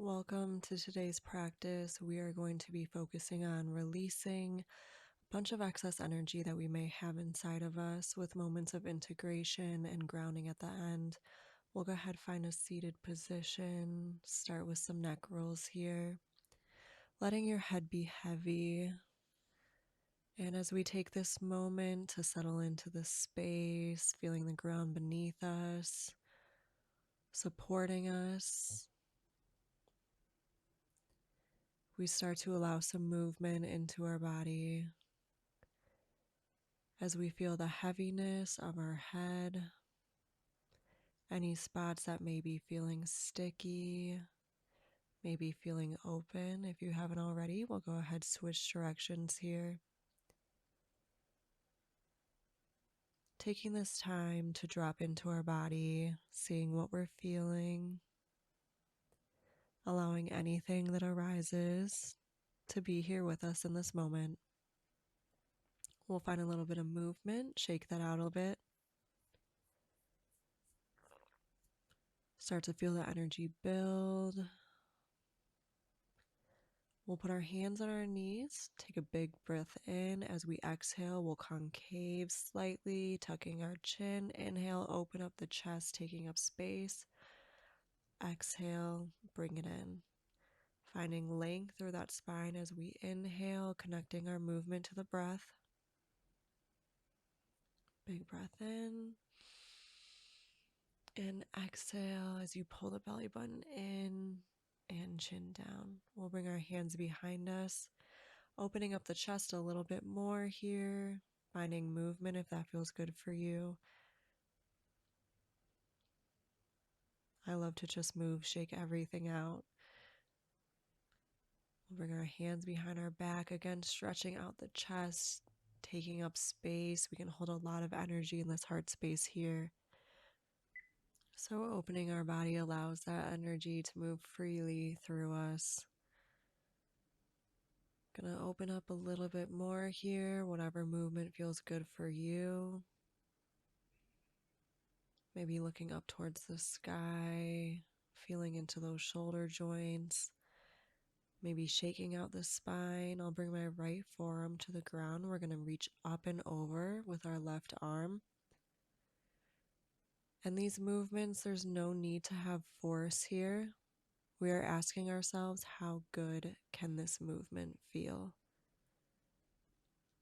Welcome to today's practice. We are going to be focusing on releasing a bunch of excess energy that we may have inside of us with moments of integration and grounding at the end. We'll go ahead, find a seated position, start with some neck rolls here, letting your head be heavy. And as we take this moment to settle into the space, feeling the ground beneath us, supporting us, we start to allow some movement into our body as we feel the heaviness of our head, any spots that may be feeling sticky, maybe feeling open. If you haven't already, we'll go ahead, switch directions here. Taking this time to drop into our body, seeing what we're feeling, allowing anything that arises to be here with us in this moment. We'll find a little bit of movement, shake that out a little bit. Start to feel the energy build. We'll put our hands on our knees, take a big breath in. As we exhale, we'll concave slightly, tucking our chin. Inhale, open up the chest, taking up space. Exhale, bring it in. Finding length through that spine as we inhale, connecting our movement to the breath. Big breath in. And exhale as you pull the belly button in and chin down. We'll bring our hands behind us, opening up the chest a little bit more here, finding movement if that feels good for you. I love to just move, shake everything out. We'll bring our hands behind our back, again, stretching out the chest, taking up space. We can hold a lot of energy in this heart space here. So opening our body allows that energy to move freely through us. Gonna open up a little bit more here, whatever movement feels good for you. Maybe looking up towards the sky, feeling into those shoulder joints. Maybe shaking out the spine. I'll bring my right forearm to the ground. We're gonna reach up and over with our left arm. And these movements, there's no need to have force here. We are asking ourselves, how good can this movement feel?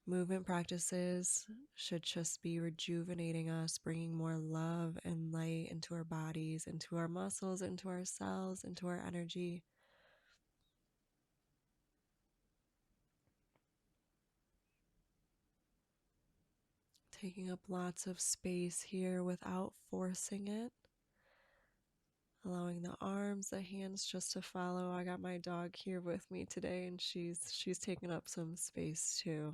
Movement practices should just be rejuvenating us, bringing more love and light into our bodies, into our muscles, into our cells, into our energy. Taking up lots of space here without forcing it. Allowing the arms, the hands just to follow. I got my dog here with me today and she's taking up some space too.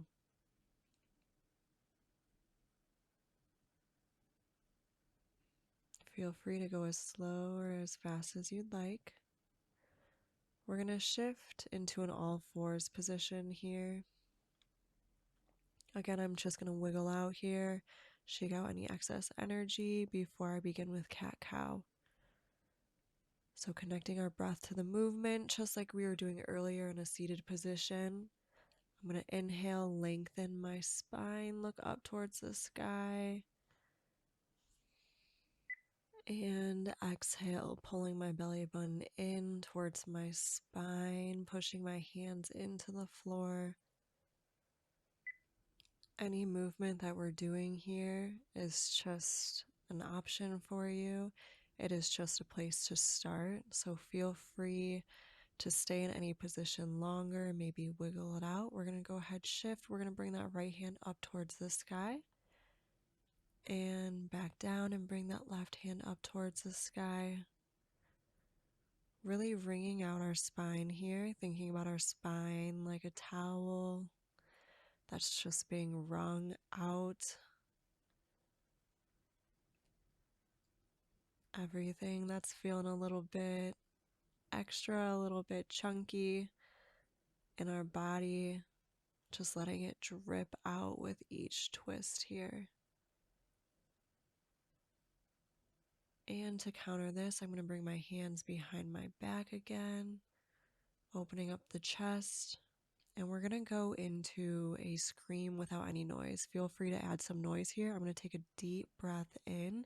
Feel free to go as slow or as fast as you'd like. We're going to shift into an all fours position here. Again, I'm just going to wiggle out here, shake out any excess energy before I begin with cat-cow. So connecting our breath to the movement, just like we were doing earlier in a seated position. I'm going to inhale, lengthen my spine, look up towards the sky. And exhale, pulling my belly button in towards my spine, pushing my hands into the floor. Any movement that we're doing here is just an option for you. It is just a place to start. So feel free to stay in any position longer, maybe wiggle it out. We're going to go ahead, shift. We're going to bring that right hand up towards the sky and back down and bring that left hand up towards the sky. Really wringing out our spine here, thinking about our spine like a towel that's just being wrung out. Everything that's feeling a little bit extra, a little bit chunky in our body, just letting it drip out with each twist here. And to counter this, I'm going to bring my hands behind my back again, opening up the chest. And we're going to go into a scream without any noise. Feel free to add some noise here. I'm going to take a deep breath in,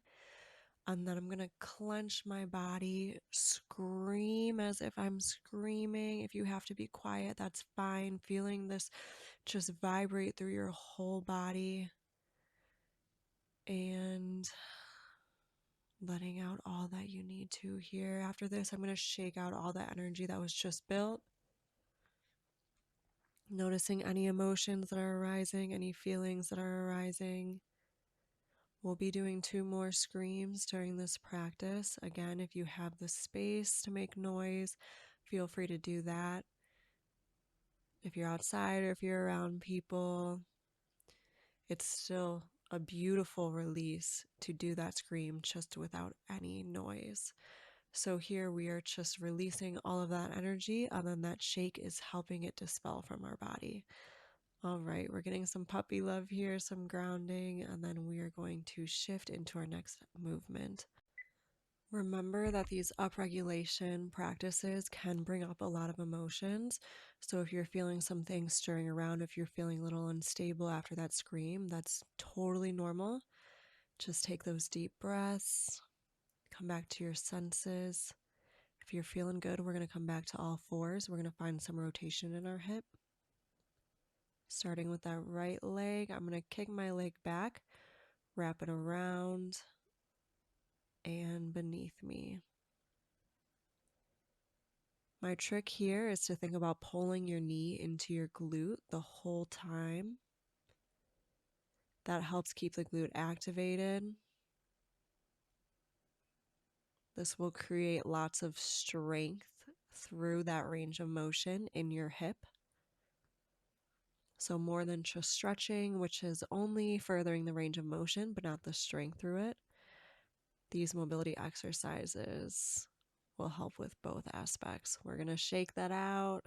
and then I'm going to clench my body, scream as if I'm screaming. If you have to be quiet, that's fine. Feeling this just vibrate through your whole body and letting out all that you need to here. After this, I'm going to shake out all that energy that was just built. Noticing any emotions that are arising, any feelings that are arising. We'll be doing 2 more screams during this practice. Again, if you have the space to make noise, feel free to do that. If you're outside or if you're around people, it's still a beautiful release to do that scream just without any noise. So here we are just releasing all of that energy, and then that shake is helping it dispel from our body. All right, we're getting some puppy love here, some grounding, and then we are going to shift into our next movement. Remember that these upregulation practices can bring up a lot of emotions. So if you're feeling some things stirring around, if you're feeling a little unstable after that scream, that's totally normal. Just take those deep breaths, come back to your senses. If you're feeling good, we're going to come back to all fours. We're going to find some rotation in our hip. Starting with that right leg, I'm going to kick my leg back, wrap it around and beneath me. My trick here is to think about pulling your knee into your glute the whole time. That helps keep the glute activated. This will create lots of strength through that range of motion in your hip. So more than just stretching, which is only furthering the range of motion, but not the strength through it. These mobility exercises will help with both aspects. We're going to shake that out.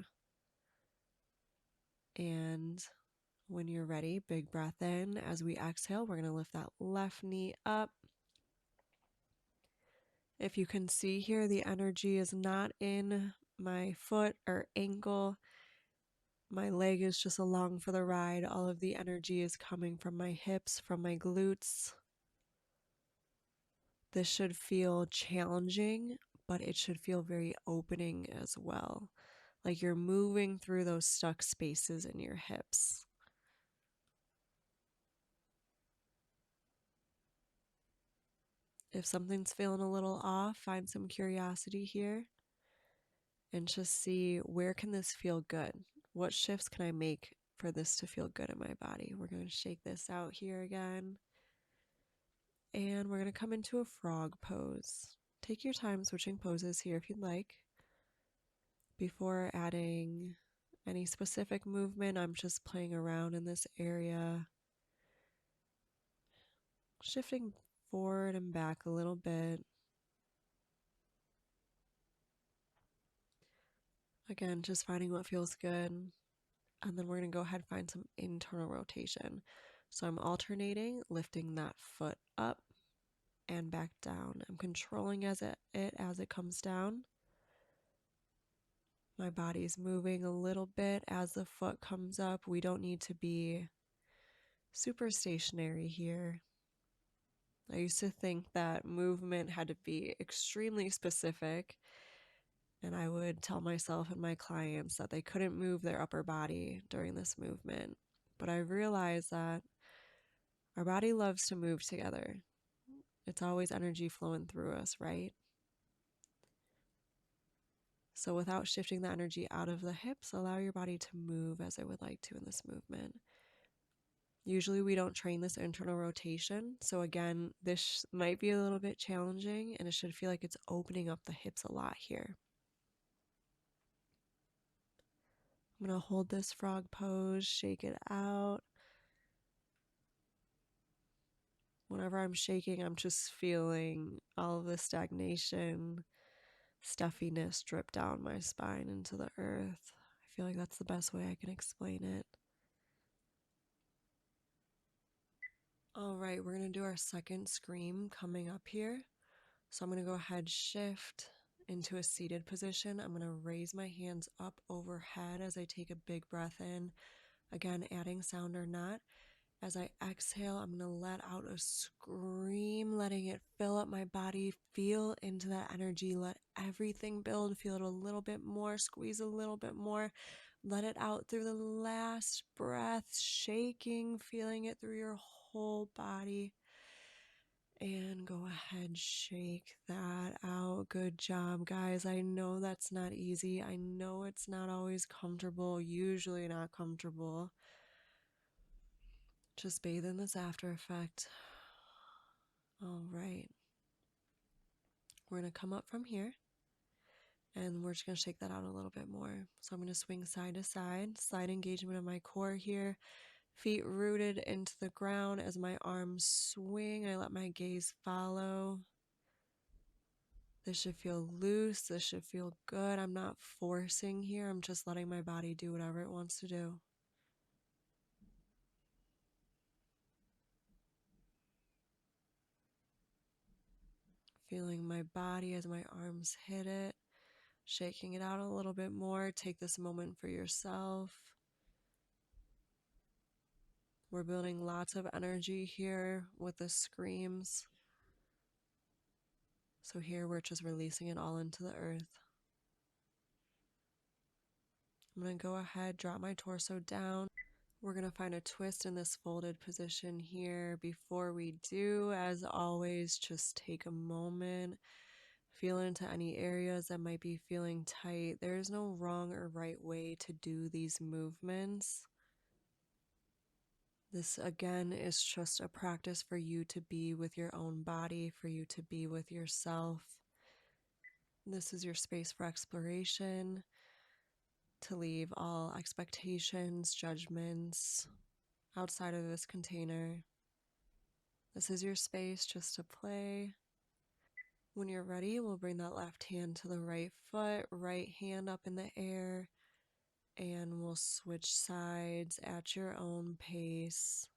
And when you're ready, big breath in. As we exhale, we're going to lift that left knee up. If you can see here, the energy is not in my foot or ankle. My leg is just along for the ride. All of the energy is coming from my hips, from my glutes. This should feel challenging, but it should feel very opening as well. Like you're moving through those stuck spaces in your hips. If something's feeling a little off, find some curiosity here and just see, where can this feel good? What shifts can I make for this to feel good in my body? We're going to shake this out here again. And we're going to come into a frog pose. Take your time switching poses here if you'd like. Before adding any specific movement, I'm just playing around in this area, shifting forward and back a little bit. Again, just finding what feels good. And then we're going to go ahead and find some internal rotation. So I'm alternating, lifting that foot up and back down. I'm controlling as it comes down. My body's moving a little bit as the foot comes up. We don't need to be super stationary here. I used to think that movement had to be extremely specific, and I would tell myself and my clients that they couldn't move their upper body during this movement. But I realized that our body loves to move together. It's always energy flowing through us, right? So without shifting the energy out of the hips, allow your body to move as it would like to in this movement. Usually we don't train this internal rotation. So again, this might be a little bit challenging, and it should feel like it's opening up the hips a lot here. I'm going to hold this frog pose, shake it out. Whenever I'm shaking, I'm just feeling all of the stagnation, stuffiness drip down my spine into the earth. I feel like that's the best way I can explain it. All right, we're going to do our second scream coming up here. So I'm going to go ahead, shift into a seated position. I'm going to raise my hands up overhead as I take a big breath in. Again, adding sound or not. As I exhale, I'm going to let out a scream, letting it fill up my body. Feel into that energy. Let everything build. Feel it a little bit more. Squeeze a little bit more. Let it out through the last breath, shaking, feeling it through your whole body. And go ahead, shake that out. Good job, guys. I know that's not easy. I know it's not always comfortable, usually not comfortable. Just bathe in this after effect. All right. We're going to come up from here and we're just going to shake that out a little bit more. So I'm going to swing side to side, slight engagement of my core here. Feet rooted into the ground as my arms swing. I let my gaze follow. This should feel loose. This should feel good. I'm not forcing here. I'm just letting my body do whatever it wants to do. Feeling my body as my arms hit it. Shaking it out a little bit more. Take this moment for yourself. We're building lots of energy here with the screams. So here we're just releasing it all into the earth. I'm going to go ahead, drop my torso down. We're going to find a twist in this folded position here. Before we do, as always, just take a moment. Feel into any areas that might be feeling tight. There is no wrong or right way to do these movements. This, again, is just a practice for you to be with your own body, for you to be with yourself. This is your space for exploration, to leave all expectations, judgments outside of this container. This is your space just to play. When you're ready, we'll bring that left hand to the right foot, right hand up in the air, and we'll switch sides at your own pace.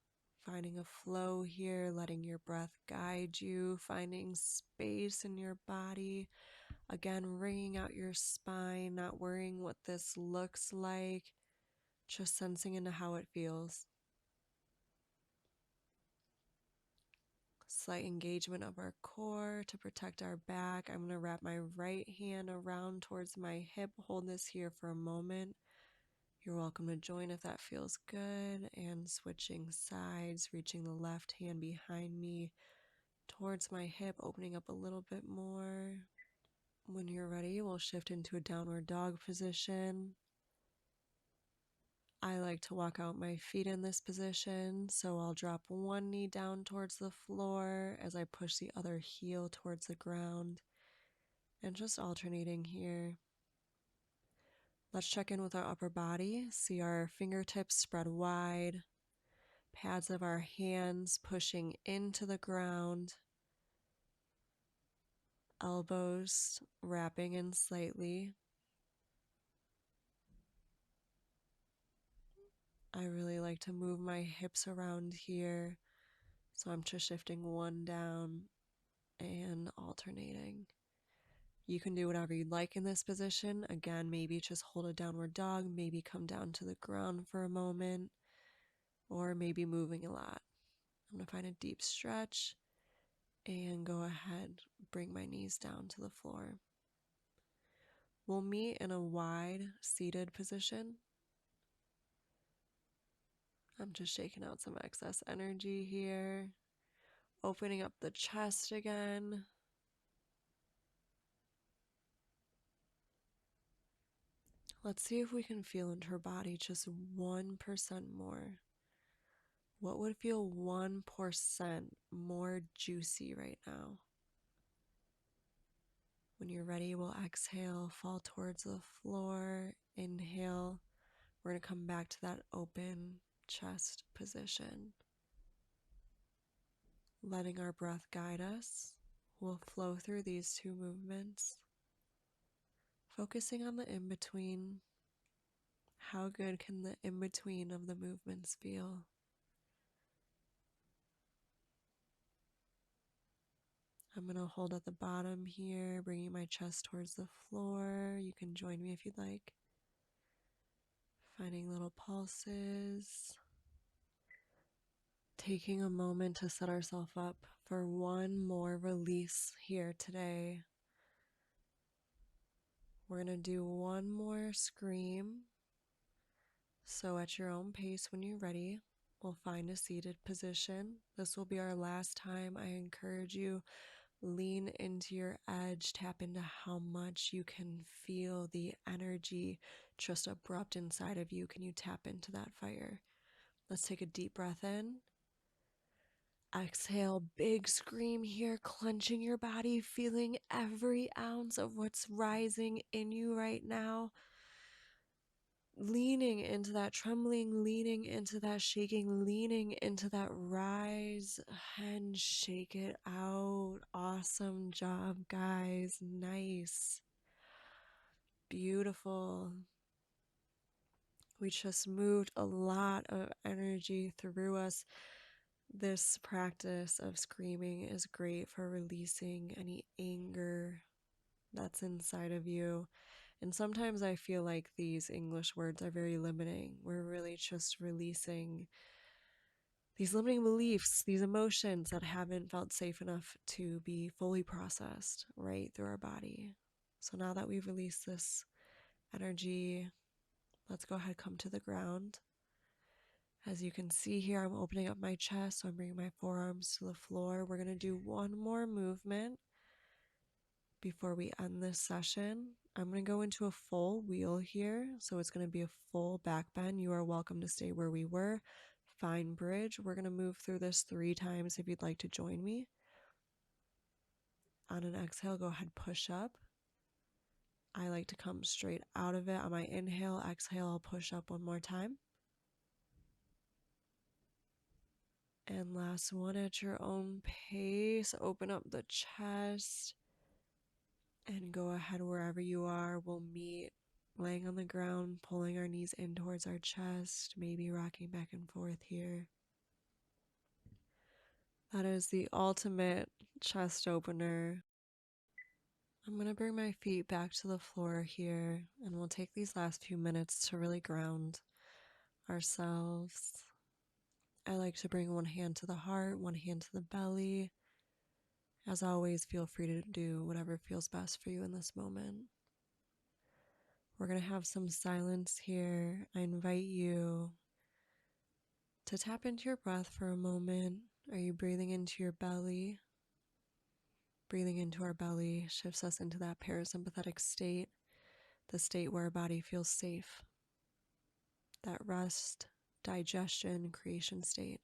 Finding a flow here, letting your breath guide you, finding space in your body. Again, wringing out your spine, not worrying what this looks like, just sensing into how it feels. Slight engagement of our core to protect our back. I'm going to wrap my right hand around towards my hip. Hold this here for a moment. You're welcome to join if that feels good. And switching sides, reaching the left hand behind me towards my hip, opening up a little bit more. When you're ready, we'll shift into a downward dog position. I like to walk out my feet in this position, so I'll drop one knee down towards the floor as I push the other heel towards the ground, and just alternating here. Let's check in with our upper body. See our fingertips spread wide, pads of our hands pushing into the ground, elbows wrapping in slightly. I really like to move my hips around here, so I'm just shifting one down and alternating. You can do whatever you'd like in this position. Again, maybe just hold a downward dog, maybe come down to the ground for a moment, or maybe moving a lot. I'm going to find a deep stretch and go ahead, bring my knees down to the floor. We'll meet in a wide seated position. I'm just shaking out some excess energy here, opening up the chest again. Let's see if we can feel into her body just 1% more. What would feel 1% more juicy right now? When you're ready, we'll exhale, fall towards the floor, inhale. We're going to come back to that open chest position. Letting our breath guide us, we'll flow through these two movements, focusing on the in-between. How good can the in-between of the movements feel? I'm going to hold at the bottom here, bringing my chest towards the floor. You can join me if you'd like. Finding little pulses. Taking a moment to set ourselves up for one more release here today. We're going to do one more scream. So at your own pace when you're ready, we'll find a seated position. This will be our last time. I encourage you, lean into your edge, tap into how much you can feel the energy just erupt inside of you. Can you tap into that fire? Let's take a deep breath in. Exhale, big scream here, clenching your body, feeling every ounce of what's rising in you right now. Leaning into that trembling, leaning into that shaking, leaning into that rise, and shake it out. Awesome job, guys. Nice. Beautiful. We just moved a lot of energy through us. This practice of screaming is great for releasing any anger that's inside of you. And sometimes I feel like these English words are very limiting. We're really just releasing these limiting beliefs, these emotions that haven't felt safe enough to be fully processed right through our body. So now that we've released this energy, let's go ahead, come to the ground. As you can see here, I'm opening up my chest, so I'm bringing my forearms to the floor. We're going to do one more movement before we end this session. I'm going to go into a full wheel here, so it's going to be a full back bend. You are welcome to stay where we were. Fine bridge. We're going to move through this 3 times if you'd like to join me. On an exhale, go ahead, push up. I like to come straight out of it. On my inhale, exhale, I'll push up one more time. And last one at your own pace. Open up the chest and go ahead wherever you are. We'll meet laying on the ground, pulling our knees in towards our chest, maybe rocking back and forth here. That is the ultimate chest opener. I'm going to bring my feet back to the floor here, and we'll take these last few minutes to really ground ourselves. I like to bring one hand to the heart, one hand to the belly. As always, feel free to do whatever feels best for you in this moment. We're going to have some silence here. I invite you to tap into your breath for a moment. Are you breathing into your belly? Breathing into our belly shifts us into that parasympathetic state, the state where our body feels safe, that rest, digestion, creation state.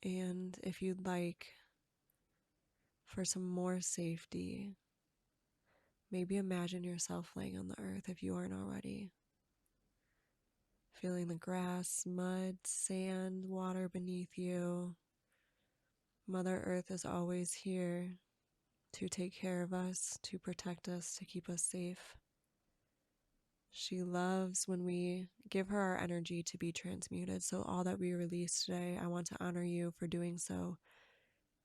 And if you'd like, for some more safety, maybe imagine yourself laying on the earth if you aren't already. Feeling the grass, mud, sand, water beneath you. Mother Earth is always here to take care of us, to protect us, to keep us safe. She loves when we give her our energy to be transmuted. So all that we release today, I want to honor you for doing so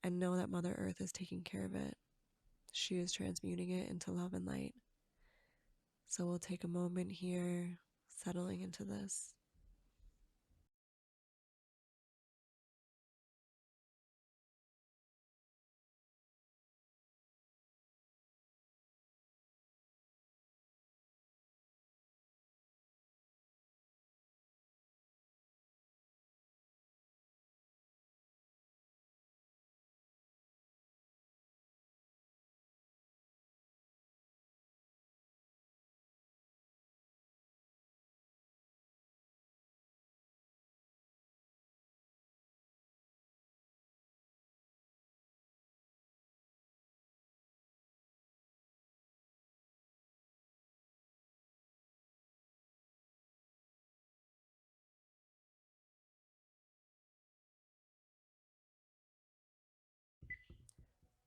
and know that Mother Earth is taking care of it. She is transmuting it into love and light. So we'll take a moment here, settling into this.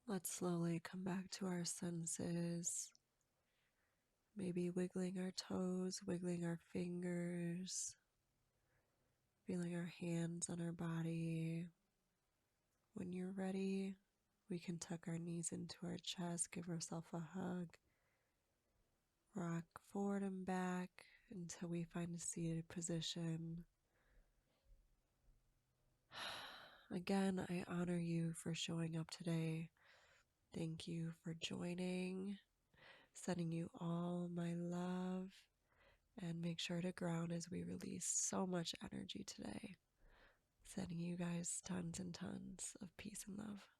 Let's slowly come back to our senses. Maybe wiggling our toes, wiggling our fingers, feeling our hands on our body. When you're ready, we can tuck our knees into our chest, give ourselves a hug, rock forward and back until we find a seated position. Again, I honor you for showing up today. Thank you for joining. Sending you all my love. And make sure to ground as we release so much energy today. Sending you guys tons and tons of peace and love.